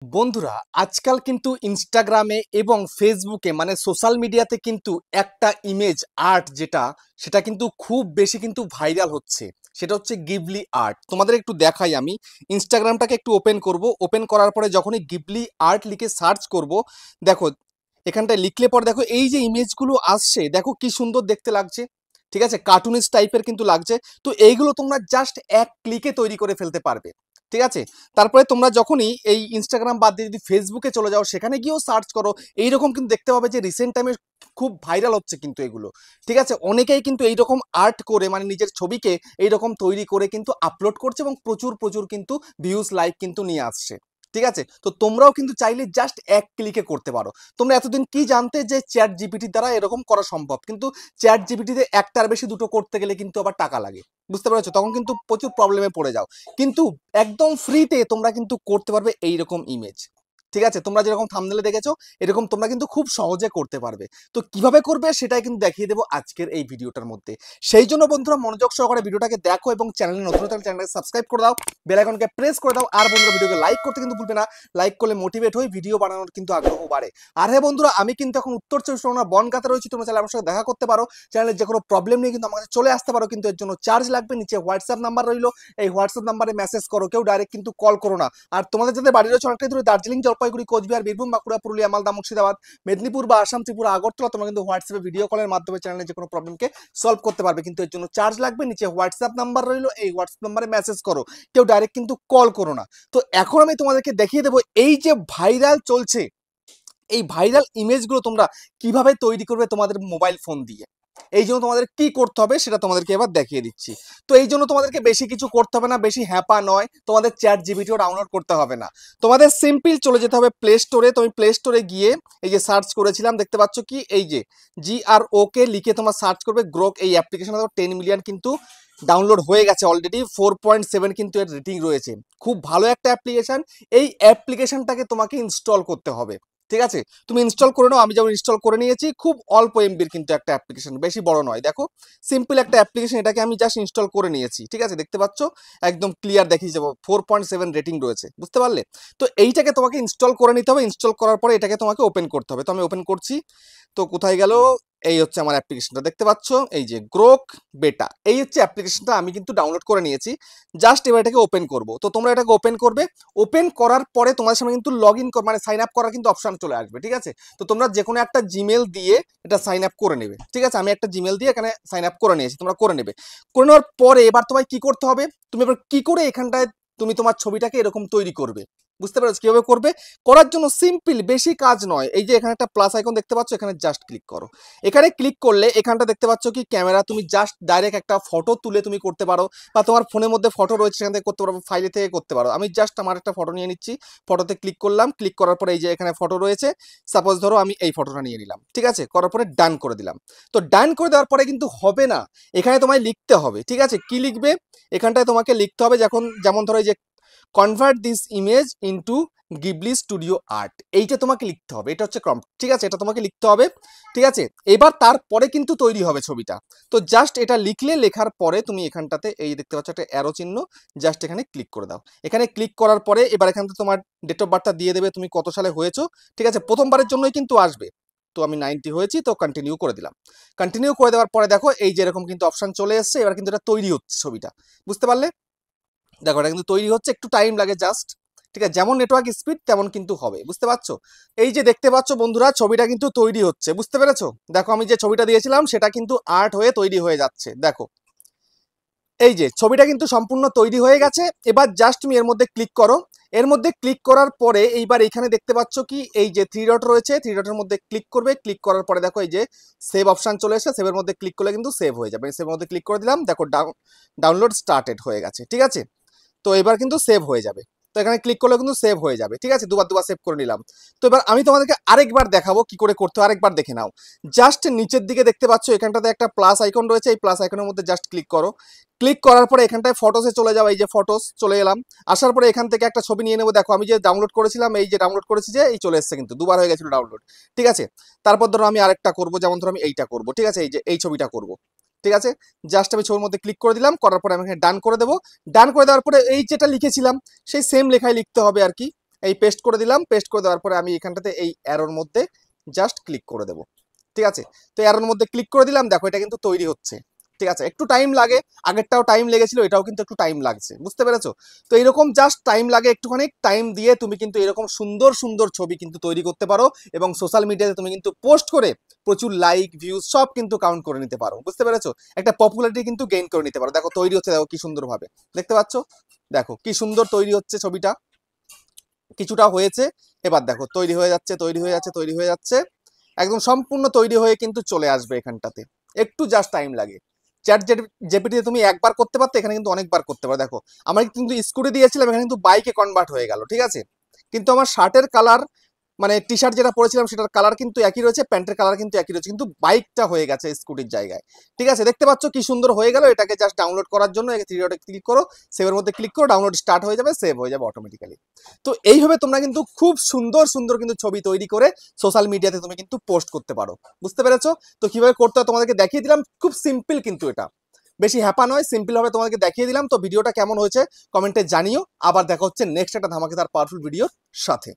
বন্ধুরা আজকাল কিন্তু ইনস্টাগ্রামে এবং ফেসবুকে মানে সোশ্যাল মিডিয়াতে কিন্তু একটা ইমেজ আর্ট সেটা কিন্তু খুব বেশি কিন্তু ভাইরাল হচ্ছে। সেটা হচ্ছে গিবলি আর্ট। তোমাদের একটু দেখাই, আমি ইনস্টাগ্রামটাকে একটু ওপেন করব। ওপেন করার পরে যখনই গিবলি আর্ট লিখে সার্চ করব, দেখো এখানটায় লিখলে পরে দেখো এই যে ইমেজগুলো আসছে, দেখো কি সুন্দর দেখতে লাগছে। ঠিক আছে, কার্টুনিস্ট টাইপের কিন্তু লাগছে। তো এইগুলো তোমরা জাস্ট এক ক্লিকে তৈরি করে ফেলতে পারবে। ঠিক আছে, তারপরে তোমরা যখনই এই ইনস্টাগ্রাম বাদ দিয়ে যদি ফেসবুকে চলে যাও, সেখানে গিয়েও সার্চ করো, এইরকম কিন্তু দেখতে পাবে যে রিসেন্ট টাইমে খুব ভাইরাল হচ্ছে কিন্তু এগুলো। ঠিক আছে, অনেকেই কিন্তু এইরকম আর্ট করে মানে নিজের ছবিকে এইরকম তৈরি করে কিন্তু আপলোড করছে এবং প্রচুর প্রচুর কিন্তু ভিউজ লাইক কিন্তু নিয়ে আসছে। ঠিক আছে, তো তোমরাও কিন্তু চাইলে জাস্ট এক ক্লিকে করতে পারো। তোমরা এতদিন কি জানতে যে চ্যাট জিপিটির দ্বারা এরকম করা সম্ভব, কিন্তু চ্যাট জিপিটিতে একটার বেশি দুটো করতে গেলে কিন্তু আবার টাকা লাগে। বুঝতে পেরেছো, তখন কিন্তু প্রচুর প্রবলেমে পড়ে যাও। কিন্তু একদম ফ্রিতে তোমরা কিন্তু করতে পারবে এইরকম ইমেজ। ঠিক আছে, তোমরা যেরকম থাম্বনেলে দেখেছো এরকম তোমরা কিন্তু খুব সহজে করতে পারবে। তো কিভাবে করবে সেটাই কিন্তু দেখিয়ে দেবো আজকের এই ভিডিওটার মধ্যে। সেই জন্য বন্ধুরা মনোযোগ সহকারে ভিডিওটাকে দেখো এবং চ্যানেলে নতুন হলে চ্যানেলটাকে সাবস্ক্রাইব করে দাও, বেল আইকনকে প্রেস করে দাও। আর বন্ধুরা ভিডিওকে লাইক করতে কিন্তু ভুলবে না, লাইক করলে মোটিভেট হই, ভিডিও বানানোর কিন্তু আগ্রহ বাড়ে। আর হ্যাঁ বন্ধুরা, আমি কিন্তু এখন উত্তর চব্বিশ পরগনা বনগাঁতে রয়েছি। তোমরা চাইলে আমার সাথে দেখা করতে পারো, চ্যানেলের যে কোনো প্রবলেম নিয়ে কিন্তু আমার কাছে চলে আসতে পারো। কিন্তু এর জন্য চার্জ লাগবে। নিচে হোয়াটসঅ্যাপ নাম্বার রইলো, এই হোয়াটসঅ্যাপ নাম্বারে মেসেজ করো, কেউ ডাইরেক্ট কিন্তু কল করো না। আর তোমাদের যাদের বাড়ি রয়েছে অনেকটাই দূরে, দার্জিলিং, জলপাইগুড়ি, কোচবিহার, বীরভূম, বাঁকুড়া, পুরুলিয়া, মালদা, মুর্শিদাবাদ, মেদিনীপুর বা আসাম, ত্রিপুরা, আগরতলা, তোমরা কিন্তু হোয়াটসঅ্যাপে ভিডিও কলের মাধ্যমে চ্যানেলে যে কোনো প্রবলেমকে সলভ করতে পারবে। কিন্তু এর জন্য চার্জ লাগবে। নিচে হোয়াটসঅ্যাপ নাম্বার রইলো, এই হোয়াটসঅ্যাপ নাম্বারে মেসেজ করো, কেউ ডাইরেক্ট কিন্তু কল করো না। তো এখন আমি তোমাদেরকে দেখিয়ে দেবো এই যে ভাইরাল চলছে, এই ভাইরাল ইমেজগুলো তোমরা কিভাবে তৈরি করবে তোমাদের মোবাইল ফোন দিয়ে। এই জন্য তোমাদের কি করতে হবে সেটা তোমাদেরকে এবার দেখিয়ে দিচ্ছি। তো এই জন্য তোমাদেরকে বেশি কিছু করতে হবে না, বেশি হ্যাপা নয়, তোমাদের চ্যাট জিপিটিও ডাউনলোড করতে হবে না। তোমাদের সিম্পল চলে যেতে হবে প্লে স্টোরে। তুমি প্লে স্টোরে গিয়ে এই যে সার্চ করেছিলাম দেখতে পাচ্ছ কি, এই যে GRO কে লিখে তোমার সার্চ করবে গ্রোক। এই অ্যাপ্লিকেশনে 10 মিলিয়ন কিন্তু ডাউনলোড হয়ে গেছে অলরেডি, 4.7 কিন্তু এর রেটিং রয়েছে। খুব ভালো একটা অ্যাপ্লিকেশন। এই অ্যাপ্লিকেশনটাকে তোমাকে ইনস্টল করতে হবে। ঠিক আছে, তুমি ইনস্টল করে নাও। আমি যেমন ইনস্টল করে নিয়েছি, খুব অল্প এমবির কিন্তু একটা অ্যাপ্লিকেশন, বেশি বড় নয়। দেখো সিম্পল একটা অ্যাপ্লিকেশন, এটাকে আমি জাস্ট ইনস্টল করে নিয়েছি। ঠিক আছে, দেখতে পাচ্ছ একদম ক্লিয়ার দেখিয়ে যাবো, 4.7 রেটিং রয়েছে। বুঝতে পারলে? তো এইটাকে তোমাকে ইনস্টল করে নিতে হবে। ইনস্টল করার পরে এটাকে তোমাকে ওপেন করতে হবে। তো আমি ওপেন করছি। তো কোথায় গেল, এই হচ্ছে আমার অ্যাপ্লিকেশনটা, দেখতে পাচ্ছ এই যে গ্রোক বেটা, এই হচ্ছে অ্যাপ্লিকেশনটা। আমি কিন্তু ডাউনলোড করে নিয়েছি। জাস্ট এবার এটাকে ওপেন করব। তো তোমরা এটাকে ওপেন করবে। ওপেন করার পরে তোমাদের সামনে কিন্তু লগ ইন মানে সাইন আপ করার কিন্তু অপশন চলে আসবে। ঠিক আছে, তো তোমরা যে কোনো একটা জিমেল দিয়ে এটা সাইন আপ করে নেবে। ঠিক আছে, আমি একটা জিমেল দিয়ে এখানে সাইন আপ করে নিয়েছি, তোমরা করে নেবে। করে নেওয়ার পরে এবার তোমায় কি করতে হবে, তুমি এবার কি করে এখানটায় তুমি তোমার ছবিটাকে এরকম তৈরি করবে। বুঝতে পারছো কিভাবে করবে? করার জন্য সিম্পল, বেশি কাজ নয়। এই যে এখানে একটা প্লাস আইকন দেখতে পাচ্ছ, এখানে জাস্ট ক্লিক করো। এখানে ক্লিক করলে এখানটা দেখতে পাচ্ছ কি ক্যামেরা, তুমি জাস্ট ডাইরেক্ট একটা ফটো তুলে তুমি করতে পারো, বা তোমার ফোনের মধ্যে ফটো রয়েছে সেখান থেকে করতে পারো, ফাইলে থেকে করতে পারো। আমি জাস্ট আমার একটা ফটো নিয়ে নিচ্ছি, ফটোতে ক্লিক করলাম। ক্লিক করার পরে এই যে এখানে ফটো রয়েছে, সাপোজ ধরো আমি এই ফটোটা নিয়ে নিলাম। ঠিক আছে, করার পরে ডান করে দিলাম। তো ডান করে দেওয়ার পরে কিন্তু হবে না, এখানে তোমায় লিখতে হবে। ঠিক আছে, কি লিখবে? এখানটায় তোমাকে লিখতে হবে, যখন যেমন ধরো এই যে convert this image into Ghibli studio art, এইটা তোমাকে লিখতে হবে। এটা হচ্ছে প্রম্পট। ঠিক আছে, এটা তোমাকে লিখতে হবে। ঠিক আছে, এবার তারপরে কিন্তু তৈরি হবে ছবিটা। তো জাস্ট এটা লিখলে, লেখার পরে তুমি এখানটাতে এই দেখতে পাচ্ছ একটা অ্যারো চিহ্ন, জাস্ট এখানে ক্লিক করে দাও। এখানে ক্লিক করার পরে এবার এখানে তোমার ডেট অফ বার্থটা দিয়ে দেবে, তুমি কত সালে হয়েছো। ঠিক আছে, প্রথমবারের জন্যই কিন্তু আসবে। তো আমি 90 হয়েছি, তো কন্টিনিউ করে দিলাম। কন্টিনিউ করে দেওয়ার পরে দেখো এই যে এরকম কিন্তু অপশন চলে এসছে। এবার কিন্তু এটা তৈরি হচ্ছে ছবিটা। বুঝতে পারলে? দেখো এটা কিন্তু তৈরি হচ্ছে, একটু টাইম লাগে জাস্ট। ঠিক আছে, যেমন নেটওয়ার্ক স্পিড তেমন কিন্তু হবে। বুঝতে পারছো? এই যে দেখতে পাচ্ছ বন্ধুরা, ছবিটা কিন্তু তৈরি হচ্ছে। বুঝতে পেরেছো? দেখো আমি যে ছবিটা দিয়েছিলাম সেটা কিন্তু আর্ট হয়ে তৈরি হয়ে যাচ্ছে। দেখো এই যে ছবিটা কিন্তু সম্পূর্ণ তৈরি হয়ে গেছে। এবার জাস্ট তুমি এর মধ্যে ক্লিক করো। এর মধ্যে ক্লিক করার পরে এইবার এখানে দেখতে পাচ্ছ কি, এই যে থ্রি ডট রয়েছে, থ্রি ডটের মধ্যে ক্লিক করবে। ক্লিক করার পরে দেখো এই যে সেভ অপশন চলে এসেছে, সেভের মধ্যে ক্লিক করলে কিন্তু সেভ হয়ে যাবে। সেভের মধ্যে ক্লিক করে দিলাম, দেখো ডাউনলোড স্টার্টেড হয়ে গেছে। ঠিক আছে, তো এবার কিন্তু সেভ হয়ে যাবে। তো এখানে ক্লিক করলে কিন্তু সেভ হয়ে যাবে। ঠিক আছে, দুবার দুবার সেভ করে নিলাম। তো এবার আমি তোমাদেরকে আরেকবার দেখাবো কি করে করতে হয়, আরেকবার দেখে নাও। জাস্ট নিচের দিকে দেখতে পাচ্ছ এখানটাতে একটা প্লাস আইকন রয়েছে, এই প্লাস আইকনের মধ্যে জাস্ট ক্লিক করো। ক্লিক করার পরে এখানটায় ফটোসে চলে যাও। এই যে ফটোস চলে এলাম। আসার পরে এখান থেকে একটা ছবি নিয়ে নেবো। দেখো আমি যে ডাউনলোড করেছিলাম, এই যে ডাউনলোড করেছি, যে এই চলে এসছে, কিন্তু দুবার হয়ে গেছিল ডাউনলোড। ঠিক আছে, তারপর ধরো আমি আরেকটা করবো, যেমন ধরো আমি এইটা করবো। ঠিক আছে, এই যে এই ছবিটা করবো। ঠিক আছে, জাস্ট আমি ছবির মধ্যে ক্লিক করে দিলাম। করার পরে আমি এখানে ডান করে দেবো। ডান করে দেওয়ার পরে এই যেটা লিখেছিলাম সেই সেম লেখায় লিখতে হবে আর কি। এই পেস্ট করে দিলাম, পেস্ট করে দেওয়ার পরে আমি এখানটাতে এই অ্যারোর মধ্যে জাস্ট ক্লিক করে দেবো। ঠিক আছে, তো অ্যারোর মধ্যে ক্লিক করে দিলাম, দেখো এটা কিন্তু তৈরি হচ্ছে। ঠিক আছে, একটু টাইম লাগে, আগেরটাও টাইম লেগেছিল, এটাও কিন্তু একটু টাইম লাগছে, বুঝতে পেরেছো? তো এরকম জাস্ট টাইম লাগে, একটুখানি টাইম দিয়ে তুমি কিন্তু এরকম সুন্দর সুন্দর ছবি কিন্তু তৈরি করতে পারো এবং সোশ্যাল মিডিয়াতে তুমি কিন্তু পোস্ট করে প্রচুর লাইক ভিউজ সব কিন্তু কাউন্ট করে নিতে পারো, বুঝতে পেরেছো? একটা পপুলারিটি কিন্তু গেইন করে নিতে পারো। দেখো তৈরি হচ্ছে, দেখো কি সুন্দরভাবে, দেখতে পাচ্ছ? দেখো কি সুন্দর তৈরি হচ্ছে ছবিটা, কিছুটা হয়েছে, এবার দেখো তৈরি হয়ে যাচ্ছে, তৈরি হয়ে যাচ্ছে, তৈরি হয়ে যাচ্ছে, একদম সম্পূর্ণ তৈরি হয়ে কিন্তু চলে আসবে এখানটাতে। একটু জাস্ট টাইম লাগে। চ্যাট জেপিটিতে তুমি একবার করতে পারতো, এখানে কিন্তু অনেকবার করতে পারো। দেখো আমার কিন্তু স্কুটি দিয়েছিলাম, এখানে কিন্তু বাইকে কনভার্ট হয়ে গেল। ঠিক আছে, কিন্তু আমার শার্টের কালার মানে টি শার্ট যেটা পরেছিলাম সেটার কালার কিন্তু একই রয়েছে, প্যান্টের কালার কিন্তু একই রয়েছে, কিন্তু বাইকটা হয়ে গেছে স্কুটির জায়গায়। ঠিক আছে, দেখতে পাচ্ছ কি সুন্দর হয়ে গেল। এটাকে জাস্ট ডাউনলোড করার জন্য থ্রি ডটে ক্লিক করো, সেভের মধ্যে ক্লিক করো, ডাউনলোড স্টার্ট হয়ে যাবে, সেভ হয়ে যাবে অটোমেটিক্যালি। তো এইভাবে তোমরা কিন্তু খুব সুন্দর সুন্দর কিন্তু ছবি তৈরি করে সোশ্যাল মিডিয়াতে তুমি কিন্তু পোস্ট করতে পারো, বুঝতে পেরেছো? তো কিভাবে করতে হয় তোমাদেরকে দেখিয়ে দিলাম, খুব সিম্পল কিন্তু এটা, বেশি হ্যাপা নয়, সিম্পল ভাবে তোমাদেরকে দেখিয়ে দিলাম। তো ভিডিওটা কেমন হয়েছে কমেন্টে জানিও। আবার দেখা হচ্ছে নেক্সট একটা ধামাকেদার পাওয়ারফুল ভিডিওর সাথে।